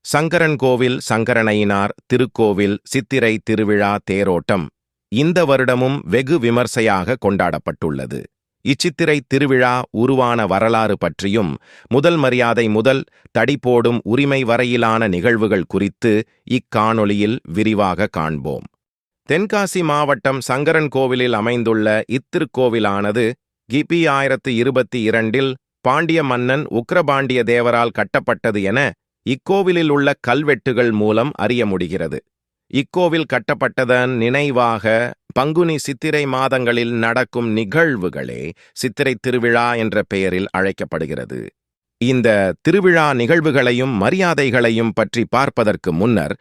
சங்கரன்கோவில் சங்கரனையினார் திருக்கோவில் சித்திரை திருவிழா தேரோட்டம் இந்த வருடமும் வெகு விமர்சையாக கொண்டாடப்பட்டுள்ளது. இச்சித்திரை திருவிழா உருவான வரலாறு பற்றியும் முதல் மரியாதை முதல் தடி போடும் உரிமை வரையிலான நிகழ்வுகள் குறித்து இக்காணொளியில் விரிவாக காண்போம். தென்காசி மாவட்டம் சங்கரன்கோவிலில் அமைந்துள்ள இத்திருக்கோவிலானது கிபி 1022 பாண்டிய மன்னன் உக்கிரபாண்டிய தேவரால் கட்டப்பட்டது என இக்கோவிலில் உள்ள கல்வெட்டுகள் மூலம் அறிய முடிகிறது. இக்கோவில் கட்டப்பட்டதன் நினைவாக பங்குனி சித்திரை மாதங்களில் நடக்கும் நிகழ்வுகளே சித்திரை திருவிழா என்ற பெயரில் அழைக்கப்படுகிறது. இந்த திருவிழா நிகழ்வுகளையும் மரியாதைகளையும் பற்றி பார்ப்பதற்கு முன்னர்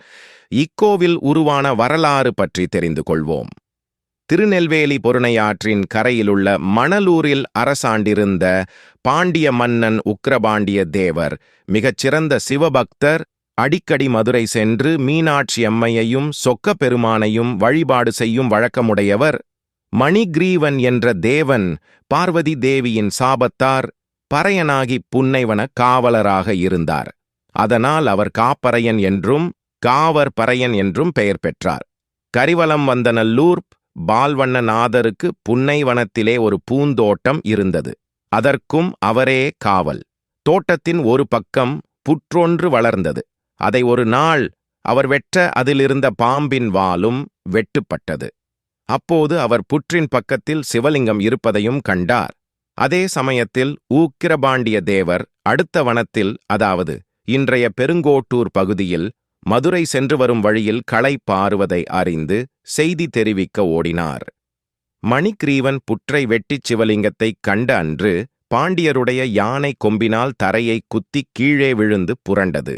இக்கோவில் உருவான வரலாறு பற்றி தெரிந்து கொள்வோம். திருநெல்வேலி பொருணையாற்றின் கரையிலுள்ள மணலூரில் அரசாண்டிருந்த பாண்டிய மன்னன் உக்கிரபாண்டிய தேவர் மிகச்சிறந்த சிவபக்தர். அடிக்கடி மதுரை சென்று மீனாட்சி அம்மையையும் சொக்க பெருமானையும் வழிபாடு செய்யும் வழக்கமுடையவர். மணிகிரீவன் என்ற தேவன் பார்வதி தேவியின் சாபத்தார் பறையனாகி புன்னைவன காவலராக இருந்தார். அதனால் அவர் காப்பறையன் என்றும் காவர் பறையன் என்றும் பெயர் பெற்றார். கரிவலம் வந்த நல்லூர் பால்வண்ணநாதருக்கு புன்னைவனத்திலே ஒரு பூந்தோட்டம் இருந்தது. அதற்கும் அவரே காவல். தோட்டத்தின் ஒரு பக்கம் புற்றொன்று வளர்ந்தது. அதை ஒரு நாள் அவர் வெட்ட அதிலிருந்த பாம்பின் வாலும் வெட்டுப்பட்டது. அப்போது அவர் புற்றின் பக்கத்தில் சிவலிங்கம் இருப்பதையும் கண்டார். அதே சமயத்தில் உக்கிரபாண்டிய தேவர் அடுத்த வனத்தில், அதாவது இன்றைய பெருங்கோட்டூர் பகுதியில் மதுரை சென்று வரும் வழியில் களை பாறுவதை அறிந்து செய்தி தெரிவிக்க ஓடினார். மணிகிரீவன் புற்றை வெட்டிச் சிவலிங்கத்தைக் கண்ட அன்று பாண்டியருடைய யானை கொம்பினால் தரையை குத்தி கீழே விழுந்து புரண்டது.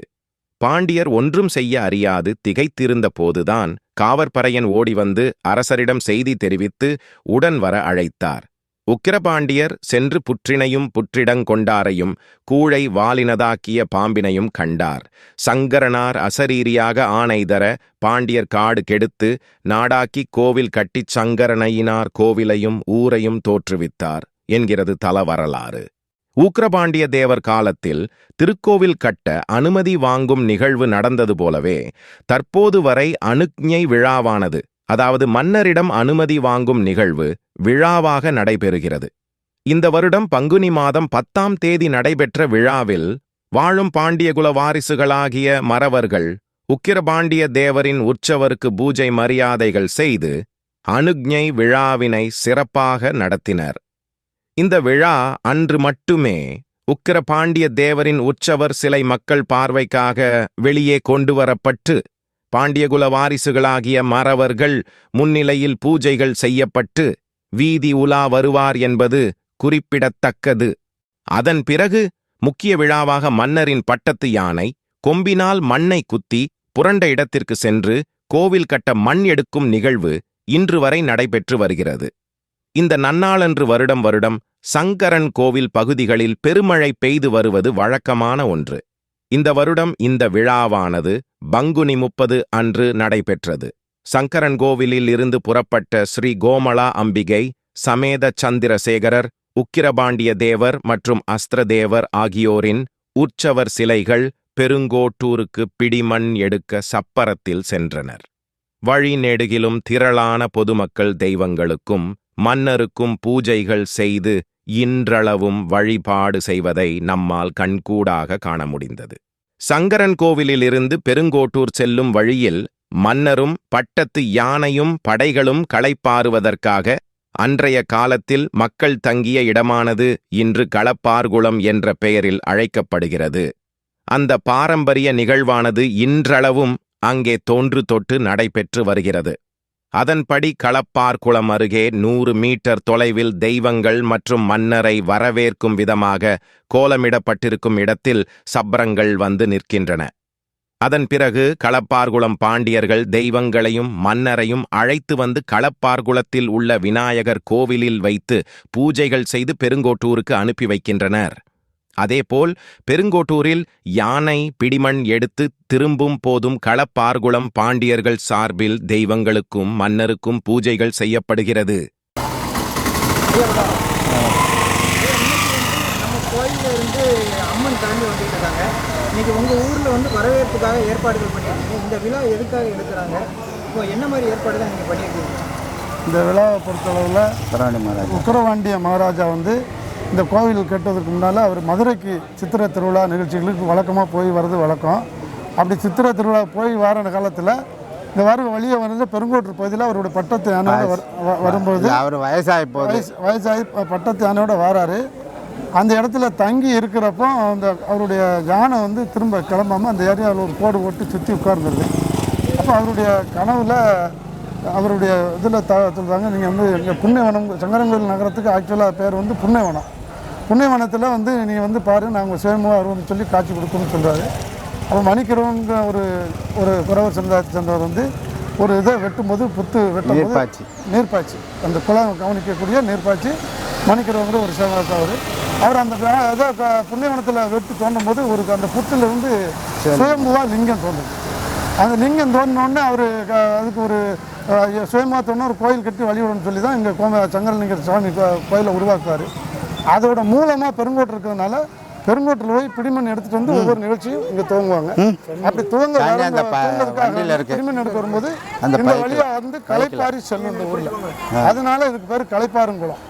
பாண்டியர் ஒன்றும் செய்ய அறியாது திகைத்திருந்த போதுதான் காவற்பறையன் ஓடிவந்து அரசரிடம் செய்தி தெரிவித்து உடன் வர அழைத்தார். உக்கிரபாண்டியர் சென்று புற்றினையும் புற்றிடங்கொண்டாரையும் கூழை வாலினதாக்கிய பாம்பினையும் கண்டார். சங்கரனார் அசரீரியாக ஆணை தர பாண்டியர் காடு கெடுத்து நாடாக்கி கோவில் கட்டிச் சங்கரனையினார் கோவிலையும் ஊரையும் தோற்றுவித்தார் என்கிறது தல வரலாறு. உக்கிரபாண்டிய தேவர் காலத்தில் திருக்கோவில் கட்ட அனுமதி வாங்கும் நிகழ்வு நடந்தது போலவே தற்போது வரை அனுக்ஞை விழாவானது, அதாவது மன்னரிடம் அனுமதி வாங்கும் நிகழ்வு விழாவாக நடைபெறுகிறது. இந்த வருடம் பங்குனி மாதம் 10ஆம் தேதி நடைபெற்ற விழாவில் வாழும் பாண்டியகுல வாரிசுகளாகிய மறவர்கள் உக்கிரபாண்டிய தேவரின் உற்சவருக்கு பூஜை மரியாதைகள் செய்து அனுக்ஞை விழாவினை சிறப்பாக நடத்தினர். இந்த விழா அன்று மட்டுமே உக்கிரபாண்டிய தேவரின் உற்சவர் சிலை மக்கள் பார்வைக்காக வெளியே கொண்டு வரப்பட்டு பாண்டியகுல வாரிசுகளாகிய மறவர்கள் முன்னிலையில் பூஜைகள் செய்யப்பட்டு வீதி உலா வருவார் என்பது குறிப்பிடத்தக்கது. அதன் பிறகு முக்கிய விழாவாக மன்னரின் பட்டத்து யானை கொம்பினால் மண்ணை குத்தி புரண்ட இடத்திற்கு சென்று கோவில் கட்ட மண் எடுக்கும் நிகழ்வு இன்று வரை நடைபெற்று வருகிறது. இந்த நன்னாளன்று வருடம் வருடம் சங்கரன் கோவில் பகுதிகளில் பெருமழை பெய்து வருவது வழக்கமான ஒன்று. இந்த வருடம் இந்த விழாவானது பங்குனி 30 அன்று நடைபெற்றது. சங்கரன் கோவிலில் இருந்து புறப்பட்ட ஸ்ரீ கோமளா அம்பிகை சமேத சந்திரசேகரர், உக்கிரபாண்டிய தேவர் மற்றும் அஸ்திரதேவர் ஆகியோரின் உற்சவர் சிலைகள் பெருங்கோட்டூருக்கு பிடிமண் எடுக்க சப்பரத்தில் சென்றனர். வழி நெடுகிலும் திரளான பொதுமக்கள் தெய்வங்களுக்கும் மன்னருக்கும் பூஜைகள் செய்து இன்றளவும் வழிபாடு செய்வதை நம்மால் கண்கூடாக காண முடிந்தது. சங்கரன் கோவிலிலிருந்து பெருங்கோட்டூர் செல்லும் வழியில் மன்னரும் பட்டத்து யானையும் படைகளும் களைப்பாறுவதற்காக அன்றைய காலத்தில் மக்கள் தங்கிய இடமானது இன்று களப்பார்குளம் என்ற பெயரில் அழைக்கப்படுகிறது. அந்த பாரம்பரிய நிகழ்வானது இன்றளவும் அங்கே தொன்று தொட்டு நடைபெற்று வருகிறது. அதன்படி களப்பார்குளம் அருகே 100 மீட்டர் தொலைவில் தெய்வங்கள் மற்றும் மன்னரை வரவேற்கும் விதமாக கோலமிடப்பட்டிருக்கும் இடத்தில் சப்பரங்கள் வந்து நிற்கின்றன. அதன் பிறகு களப்பார்குளம் பாண்டியர்கள் தெய்வங்களையும் மன்னரையும் அழைத்து வந்து களப்பார்குளத்தில் உள்ள விநாயகர் கோவிலில் வைத்து பூஜைகள் செய்து பெருங்கோட்டூருக்கு அனுப்பி வைக்கின்றனர். அதேபோல் பெருங்கோட்டூரில் யானை பிடிமண் எடுத்து திரும்பும் போதும் களப்பார்குளம் பாண்டியர்கள் சார்பில் தெய்வங்களுக்கும் மன்னருக்கும் பூஜைகள் செய்யப்படுகிறது. நம்ம கோயிலில் இருந்து அம்மன் கிளம்பி வந்துட்டு இருக்காங்க. இன்னைக்கு உங்கள் ஊரில் வந்து வரவேற்புக்காக ஏற்பாடுகள் பண்ணியிருக்கீங்க. இந்த விழா எதுக்காக எடுக்கிறாங்க? இப்போ என்ன மாதிரி ஏற்பாடு தான் நீங்கள் பண்ணியிருக்கீங்க? இந்த விழாவை பொறுத்தளவில் உக்கிரவாண்டிய மகாராஜா வந்து இந்த கோவில் கட்டுவதற்கு முன்னால் அவர் மதுரைக்கு சித்திரை திருவிழா நிகழ்ச்சிகளுக்கு வழக்கமாக போய் வர்றது வழக்கம். அப்படி சித்திரை திருவிழா போய் வர காலத்தில் இந்த வழியை வந்து பெருங்கோட்டூர் பகுதியில் அவருடைய பட்டத்து யானையோட வரும்போது அவர் வயசாகி பட்டத்து யானையோட வராரு. அந்த இடத்துல தங்கி இருக்கிறப்போ அவருடைய யானை வந்து திரும்ப கிளம்பாமல் அந்த ஏரியாவில் ஒரு கோடு போட்டு சுற்றி உட்கார்ந்துருது. அப்போ அவருடைய கனவில் அவருடைய இதில் சொல்கிறாங்க, நீங்கள் வந்து எங்கள் புண்ணியவனம் சங்கரன்கோவில் நகரத்துக்கு ஆக்சுவலாக பேர் வந்து புண்ணியவனம். புண்ணியவனத்தில் வந்து நீங்கள் வந்து பாரு நாங்கள் சுயமாக வருவோம்னு சொல்லி காட்சி கொடுக்கணும்னு சொல்கிறாரு. அப்போ மணிக்கிறவங்க ஒரு குறவர் சமுதாயத்தை சேர்ந்தவர் வந்து ஒரு இதை வெட்டும்போது வெட்டும் நீர்ப்பாய்ச்சி அந்த குளம் கவனிக்கக்கூடிய நீர்ப்பாய்ச்சி மணிக்கிறவங்க ஒரு சேவகர் அவர் அந்த ஏதோ புண்ணியவனத்தில் வெட்டு தோண்டும் போது அந்த புத்திலிருந்து சுயம்புவா லிங்கம் தோன்றுது. அந்த லிங்கம் தோண்டினோடனே அவர் அதுக்கு ஒரு சுயமாக தோணும் ஒரு கோயில் கட்டி வழிவிடணும்னு சொல்லி தான் இங்கே சங்கரலிங்கர் சுவாமி கோயிலை உருவாக்குவார். அதோட மூலமாக பெருங்கோட்டை இருக்கிறதுனால பெருங்கோட்டில் போய் பிடிமண் எடுத்துகிட்டு வந்து ஒவ்வொரு நிகழ்ச்சியும் இங்கே துவங்குவாங்க. அப்படி பிடிமண் எடுக்க வரும்போது இந்த வழியாக வந்து களைப்பாரி செல்லும் இந்த ஊரில். அதனால இதுக்கு பேர் களைப்பாருங்குளம்.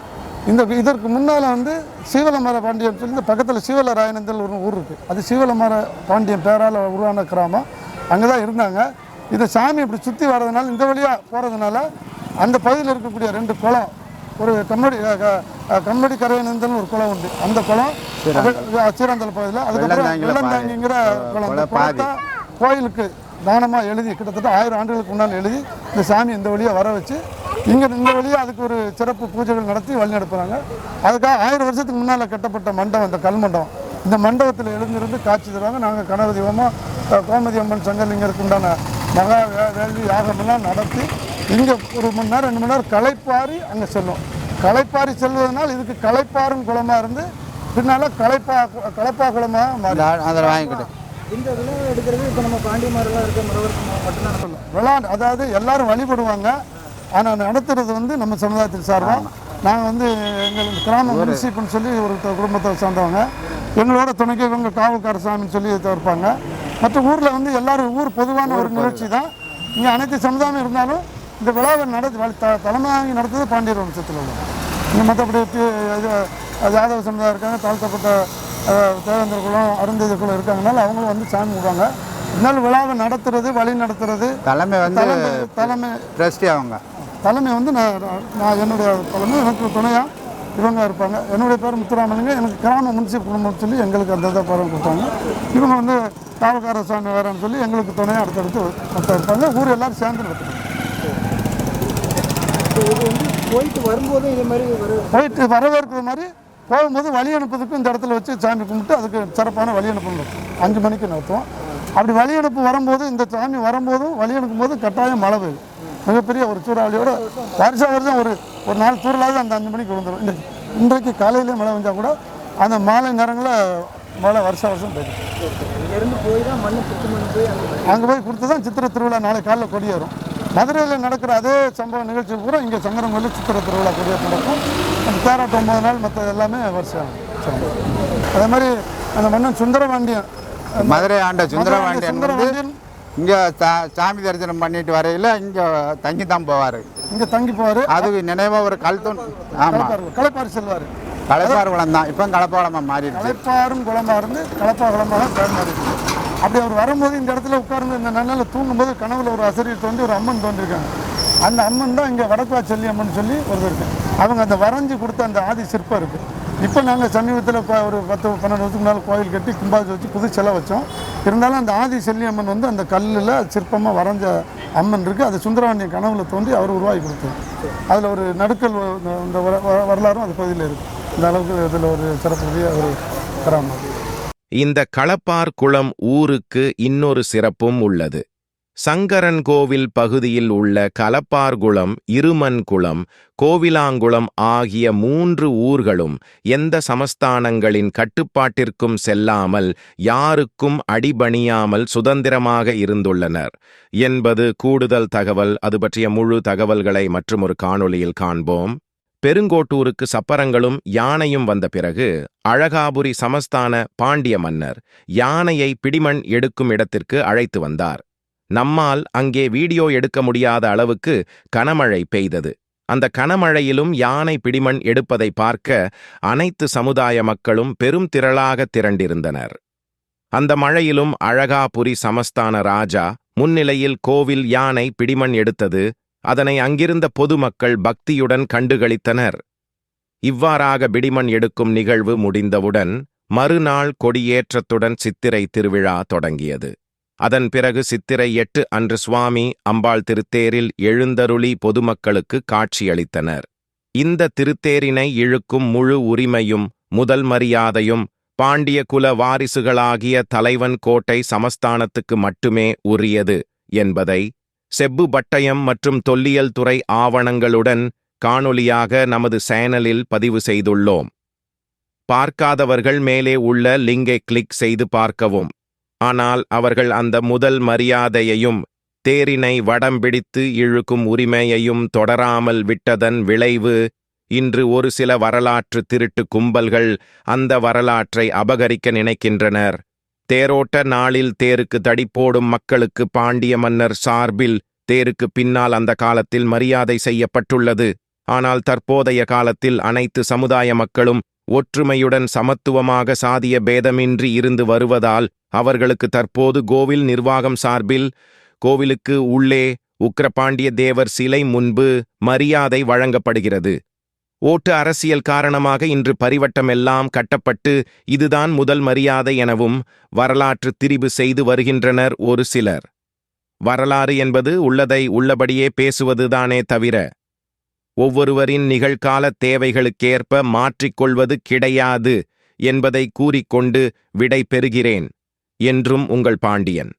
இதற்கு முன்னால் வந்து சீவலமர பாண்டியன் சொல்லி இந்த பக்கத்தில் சீவலராயனந்தல் ஒரு ஊர் இருக்குது. அது சீவலமர பாண்டியன் பேரால் உருவான கிராமம். அங்கே தான் இருந்தாங்க. இந்த சாமி இப்படி சுற்றி வர்றதுனால இந்த வழியாக போகிறதுனால அந்த பகுதியில் இருக்கக்கூடிய 2 குளம், ஒரு கம்மடி கரையனந்தல் ஒரு குளம் உண்டு. அந்த குளம் சீராந்தல் பகுதியில், அதுக்கப்புறம் வெள்ளந்தாங்கிங்கிற குளம். அந்த குளத்தை கோயிலுக்கு தானமாக எழுதி கிட்டத்தட்ட 1000 ஆண்டுகளுக்கு முன்னால் எழுதி இந்த சாமி இந்த வழியாக வர வச்சு இங்கே இந்த வழியாக அதுக்கு ஒரு சிறப்பு பூஜைகள் நடத்தி வழி நடப்புகிறாங்க. அதுக்காக 1000 வருஷத்துக்கு முன்னால் கட்டப்பட்ட மண்டபம், இந்த கல் மண்டபம், இந்த மண்டபத்தில் எழுந்திருந்து காட்சி தருவாங்க. நாங்கள் கனவு தெய்வமாக கோமதி அம்மன் சங்கரலிங்கருக்கு உண்டான மகா வேள்வி யாகமெல்லாம் நடத்தி இங்கே 1 மணி நேரம் 2 மணி நேரம் களைப்பாரி அங்கே செல்லும். களைப்பாரி செல்வதனால் இதுக்கு களைப்பாறும் குளமாக இருந்து பின்னால் களைப்பா குளமாக மாறி அதை வாங்கிக்கிட்டு இந்த விழா எடுக்கிறது இப்போ நம்ம பாண்டியமாரெல்லாம் இருக்க முறவருக்கு மட்டும்தான் விழா. அதாவது எல்லாரும் வழிபடுவாங்க. ஆனால் நடத்துறது வந்து நம்ம சமுதாயத்துக்கு சார்பாக நாங்கள் வந்து எங்கள் கிராம முனிசிப்புன்னு சொல்லி ஒரு குடும்பத்தை சார்ந்தவங்க, எங்களோட துணைக்கு இவங்க காவல்கார சாமின்னு சொல்லி இருப்பாங்க. மற்ற ஊரில் வந்து எல்லாரும் ஊர் பொதுவான ஒரு நிகழ்ச்சி தான். இங்கே அனைத்து சமுதாயம் இருந்தாலும் இந்த விழாவை தலைமையாகி நடத்துறது பாண்டியர் வம்சத்தில் உள்ள. இங்கே மற்றபடி யாதவ சமுதாயம் இருக்காங்க, தாழ்த்தப்பட்ட தேவேந்திர குலம், அருந்ததி குலம் இருக்காங்கனால அவங்களும் வந்து சாமி விடுவாங்க. இருந்தாலும் விழாவை நடத்துறது வழி நடத்துறது தலைமை வந்து நான் என்னுடைய தலைமை, எனக்கு துணையாக இவங்க இருப்பாங்க. என்னுடைய பேர் முத்துராமனுங்க. எனக்கு கிராம முன்சிப் குடும்பம்னு சொல்லி எங்களுக்கு அந்த இதை பரம் கொடுத்தாங்க. இவங்க வந்து காவல்கார சாமி வேறன்னு சொல்லி எங்களுக்கு துணையாக அடுத்தடுத்து மற்ற இருப்பாங்க. ஊர் எல்லோரும் சேர்ந்து நடத்துவாங்க. போயிட்டு வரும்போது இதே மாதிரி போயிட்டு வரவேற்கிற மாதிரி போகும்போது வழி அனுப்புறதுக்கும் இந்த இடத்துல வச்சு சாமி கும்பிட்டு அதுக்கு சிறப்பான வழி அனுப்பு 5 மணிக்கு நடத்துவோம். அப்படி வழி அனுப்பு வரும்போது இந்த சாமி வரும்போதும் வழி அனுப்பும்போது கட்டாயம் மழை பெய்யும். மிகப்பெரிய ஒரு சூறாவளியோட வருஷம் ஒரு நாள் தூரலாவது அந்த 5 மணிக்கு விழுந்துடும். இன்றைக்கு காலையிலே மழை பெஞ்சால் கூட அந்த மாலை நேரங்களில் மழை வருஷம் பெய்யும். இங்கேருந்து போய் தான் அங்கே போய் கொடுத்து தான் சித்திரை திருவிழா நாளை காலையில் கொடியேறும். மதுரையில் நடக்கிற அதே சம்பவ நிகழ்ச்சி பூரா இங்கே சங்கரன்கோயிலில் சித்திரை திருவிழா கொடியேற்ற நடக்கும். அந்த தேராட்டம் 9 நாள் மற்ற எல்லாமே வருஷம். அதே மாதிரி அந்த மன்னன் சுந்தரபாண்டியன், மதுரை ஆண்ட சுந்தரபாண்டியன் இங்கே சாமி தரிசனம் பண்ணிட்டு வரையில் இங்கே தங்கி தான் போவார். இங்கே தங்கி போவார். அதுக்கு நினைவாக ஒரு களைப்பாறு செல்வார். களைப்பாறு குளம் தான் இப்போ கலப்பாளமாக மாறி களைப்பாரும் குளமாக இருந்து கலப்பா குளமாக பேர் மாறி. அப்படி அவர் வரும்போது இந்த இடத்துல உட்கார்ந்து இந்த நல்ல தூங்கும்போது கனவுல ஒரு அசரீர் தோண்டி ஒரு அம்மன் தோன்றிருக்காங்க. அந்த அம்மன் தான் இங்கே வடக்குவா செல்லி அம்மன் சொல்லி ஒரு இருக்கு. அவங்க அந்த வரைஞ்சி கொடுத்த அந்த ஆதி சிற்பம் இருக்குது. இப்போ நாங்கள் சமீபத்தில் ஒரு 10-12 வருஷத்துக்கு முன்னால் கோயில் கட்டி கும்பாஜி வச்சு புது சிலை வச்சோம். இருந்தாலும் அந்த ஆதி செல்லி அம்மன் வந்து அந்த கல்லில் சிற்பமாக வரைஞ்ச அம்மன் இருக்குது. அது சுந்தரபாண்டியன் கனவுல தோண்டி அவர் உருவாக்கி கொடுத்தார். அதில் ஒரு நடுக்கல் இந்த வரலாறும் அது பகுதியில் இருக்குது. இந்த அளவுக்கு இதில் ஒரு சிறப்புடைய ஒரு கிராமம். இந்த களப்பார் குளம் ஊருக்கு இன்னொரு சிறப்பும் உள்ளது. சங்கரன்கோவில் பகுதியில் உள்ள களப்பார்குளம், இருமன்குளம், கோவிலாங்குளம் ஆகிய 3 ஊர்களும் எந்த சமஸ்தானங்களின் கட்டுப்பாட்டிற்கும் செல்லாமல் யாருக்கும் அடிபணியாமல் சுதந்திரமாக இருந்துள்ளனர் என்பது கூடுதல் தகவல். அது பற்றிய முழு தகவல்களை மற்றுமொரு காணொளியில் காண்போம். பெருங்கோட்டூருக்கு சப்பரங்களும் யானையும் வந்த பிறகு அழகாபுரி சமஸ்தான பாண்டிய மன்னர் யானையை பிடிமண் எடுக்கும் இடத்திற்கு அழைத்து வந்தார். நம்மால் அங்கே வீடியோ எடுக்க முடியாத அளவுக்கு கனமழை பெய்தது. அந்த கனமழையிலும் யானை பிடிமண் எடுப்பதை பார்க்க அனைத்து சமுதாய மக்களும் பெரும் திரளாக திரண்டிருந்தனர். அந்த மழையிலும் அழகாபுரி சமஸ்தான ராஜா முன்னிலையில் கோவில் யானை பிடிமண் எடுத்தது. அதனை அங்கிருந்த பொதுமக்கள் பக்தியுடன் கண்டுகளித்தனர். இவ்வாறாக பிடிமண் எடுக்கும் நிகழ்வு முடிந்தவுடன் மறுநாள் கொடியேற்றத்துடன் சித்திரை திருவிழா தொடங்கியது. அதன் பிறகு சித்திரை 8 அன்று சுவாமி அம்பாள் திருத்தேரில் எழுந்தருளி பொதுமக்களுக்கு காட்சியளித்தனர். இந்த திருத்தேரினை இழுக்கும் முழு உரிமையும் முதல் மரியாதையும் பாண்டிய குல வாரிசுகளாகிய தலைவன் கோட்டை சமஸ்தானத்துக்கு மட்டுமே உரியது என்பதை செப்பு பட்டயம் மற்றும் தொல்லியல் துறை ஆவணங்களுடன் காணொளியாக நமது சேனலில் பதிவு செய்துள்ளோம். பார்க்காதவர்கள் மேலே உள்ள லிங்கை கிளிக் செய்து பார்க்கவும். ஆனால் அவர்கள் அந்த முதல் மரியாதையையும் தேரினை வடம்பிடித்து இழுக்கும் உரிமையையும் தொடராமல் விட்டதன் விளைவு இன்று ஒரு சில வரலாற்று திருட்டு கும்பல்கள் அந்த வரலாற்றை அபகரிக்க நினைக்கின்றனர். தேரோட்ட நாளில் தேருக்கு தடிப்போடும் மக்களுக்கு பாண்டிய மன்னர் சார்பில் தேருக்கு பின்னால் அந்த காலத்தில் மரியாதை செய்யப்பட்டுள்ளது. ஆனால் தற்போதைய காலத்தில் அனைத்து சமுதாய மக்களும் ஒற்றுமையுடன் சமத்துவமாக சாதிய பேதமின்றி இருந்து வருவதால் அவர்களுக்கு தற்போது கோவில் நிர்வாகம் சார்பில் கோவிலுக்கு உள்ளே உக்கிரபாண்டிய தேவர் சிலை முன்பு மரியாதை வழங்கப்படுகிறது. ஓட்டு அரசியல் காரணமாக இன்று பரிவட்டமெல்லாம் கட்டப்பட்டு இதுதான் முதல் மரியாதை எனவும் வரலாற்று திரிபு செய்து வருகின்றனர் ஒரு சிலர். வரலாறு என்பது உள்ளதை உள்ளபடியே பேசுவதுதானே தவிர ஒவ்வொருவரின் நிகழ்கால தேவைகளுக்கேற்ப மாற்றிக்கொள்வது கிடையாது என்பதை கூறிக்கொண்டு விடை பெறுகிறேன். என்றும் உங்கள் பாண்டியன்.